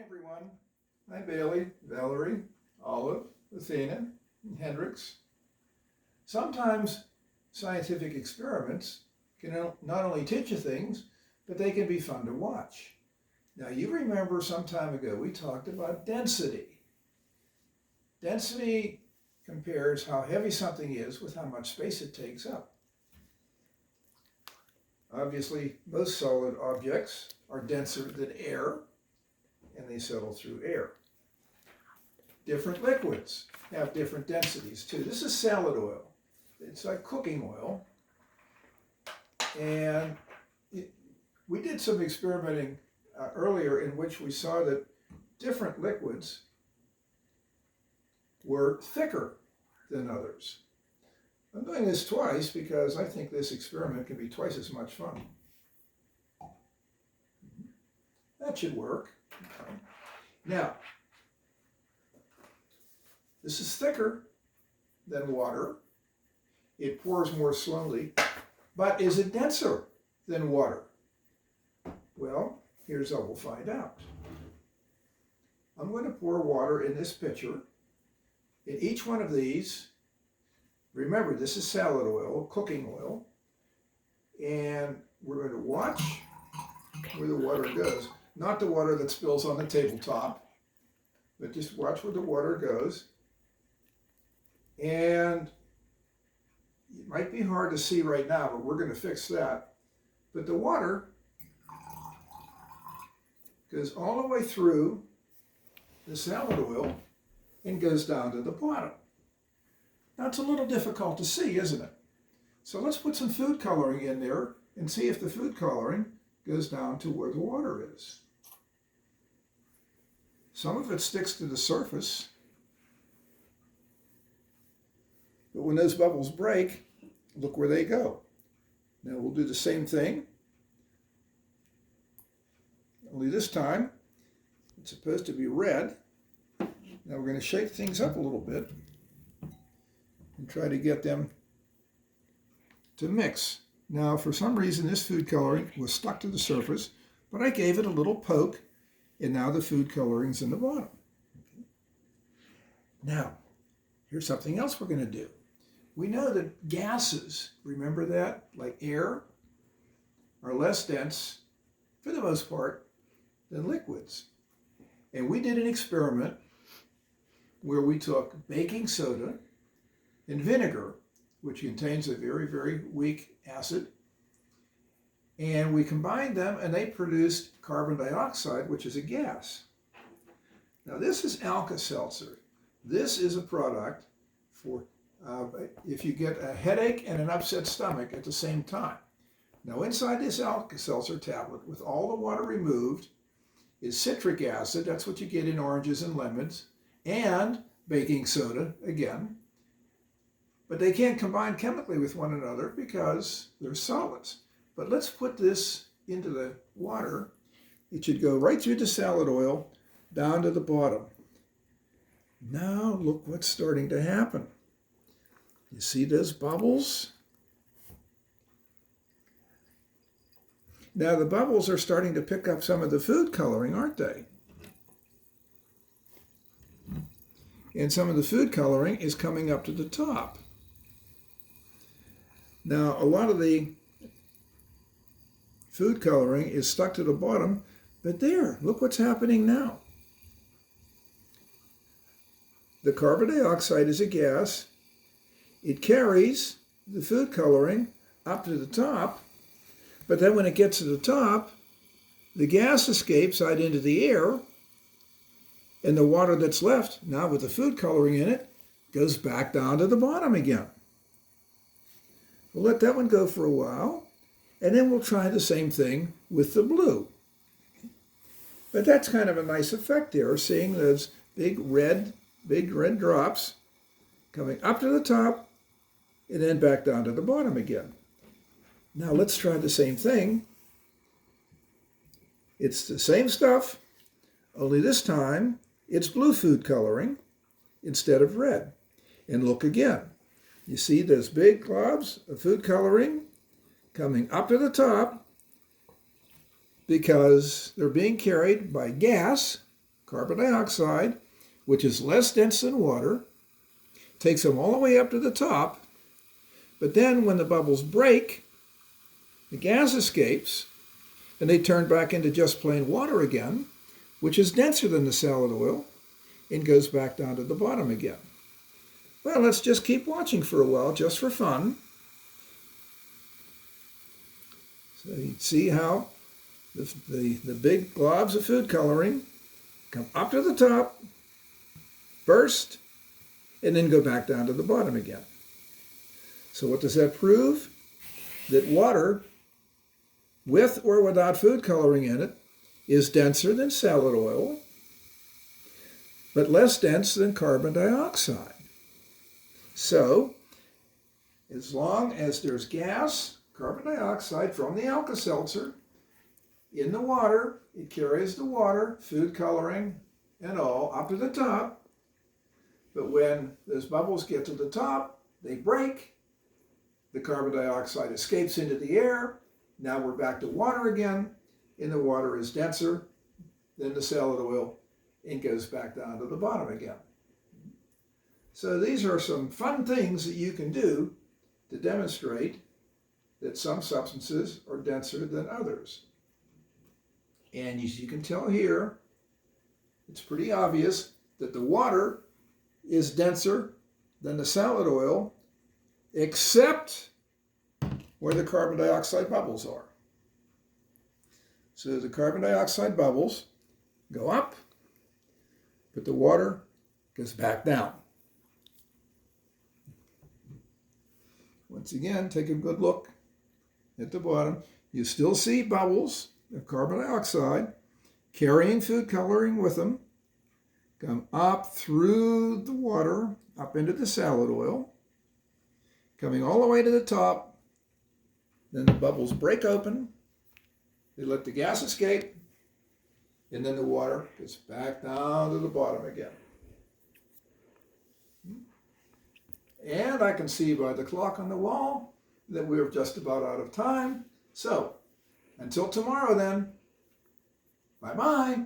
everyone. I'm Bailey, Valerie, Olive, Athena, and Hendrix. Sometimes scientific experiments can not only teach you things, but they can be fun to watch. Now you remember some time ago we talked about density. Density compares how heavy something is with how much space it takes up. Obviously, most solid objects are denser than air, and they settle through air. Different liquids have different densities too. This is salad oil. It's like cooking oil. And we did some experimenting earlier in which we saw that different liquids were thicker than others. I'm doing this twice because I think this experiment can be twice as much fun. That should work. Okay. Now, this is thicker than water. It pours more slowly, but is it denser than water? Well, here's how we'll find out. I'm going to pour water in this pitcher. In each one of these, remember this is salad oil, cooking oil, and we're going to watch where the water goes. Not the water that spills on the tabletop, but just watch where the water goes. And it might be hard to see right now, but we're going to fix that. But the water goes all the way through the salad oil and goes down to the bottom. Now it's a little difficult to see, isn't it? So let's put some food coloring in there and see if the food coloring goes down to where the water is. Some of it sticks to the surface, but when those bubbles break, look where they go. Now we'll do the same thing, only this time it's supposed to be red. Now we're going to shake things up a little bit and try to get them to mix. Now for some reason this food coloring was stuck to the surface, but I gave it a little poke, and now the food coloring's in the bottom. Now, here's something else we're going to do. We know that gases, remember that, like air, are less dense, for the most part, than liquids. And we did an experiment where we took baking soda and vinegar, which contains a very, very weak acid, and we combined them and they produced carbon dioxide, which is a gas. Now this is Alka-Seltzer. This is a product for if you get a headache and an upset stomach at the same time. Now inside this Alka-Seltzer tablet, with all the water removed, is citric acid. That's what you get in oranges and lemons, and baking soda again. But they can't combine chemically with one another because they're solids. But let's put this into the water. It should go right through the salad oil down to the bottom. Now look what's starting to happen. You see those bubbles? Now the bubbles are starting to pick up some of the food coloring, aren't they? And some of the food coloring is coming up to the top. Now a lot of the food coloring is stuck to the bottom, but there, look what's happening now. The carbon dioxide is a gas. It carries the food coloring up to the top, but then when it gets to the top, the gas escapes out into the air, and the water that's left, now with the food coloring in it, goes back down to the bottom again. We'll let that one go for a while. And then we'll try the same thing with the blue. But that's kind of a nice effect there, seeing those big red drops coming up to the top and then back down to the bottom again. Now let's try the same thing. It's the same stuff, only this time it's blue food coloring instead of red. And look again. You see those big globs of food coloring coming up to the top because they're being carried by gas carbon dioxide, which is less dense than water, takes them all the way up to the top, but then when the bubbles break, the gas escapes, and they turn back into just plain water again, which is denser than the salad oil, and goes back down to the bottom again. Well, let's just keep watching for a while, just for fun. So you see how the big globs of food coloring come up to the top, burst, and then go back down to the bottom again. So what does that prove? That water, with or without food coloring in it, is denser than salad oil, but less dense than carbon dioxide. So, as long as there's gas, carbon dioxide from the Alka-Seltzer in the water, it carries the water, food coloring, and all up to the top. But when those bubbles get to the top, they break. The carbon dioxide escapes into the air. Now we're back to water again, and the water is denser than the salad oil and goes back down to the bottom again. So these are some fun things that you can do to demonstrate that some substances are denser than others. And as you can tell here, it's pretty obvious that the water is denser than the salad oil, except where the carbon dioxide bubbles are. So the carbon dioxide bubbles go up, but the water goes back down. Once again, take a good look at the bottom. You still see bubbles of carbon dioxide carrying food coloring with them, come up through the water, up into the salad oil, coming all the way to the top. Then the bubbles break open, they let the gas escape, and then the water gets back down to the bottom again. And I can see by the clock on the wall that we're just about out of time. So, until tomorrow then, bye-bye.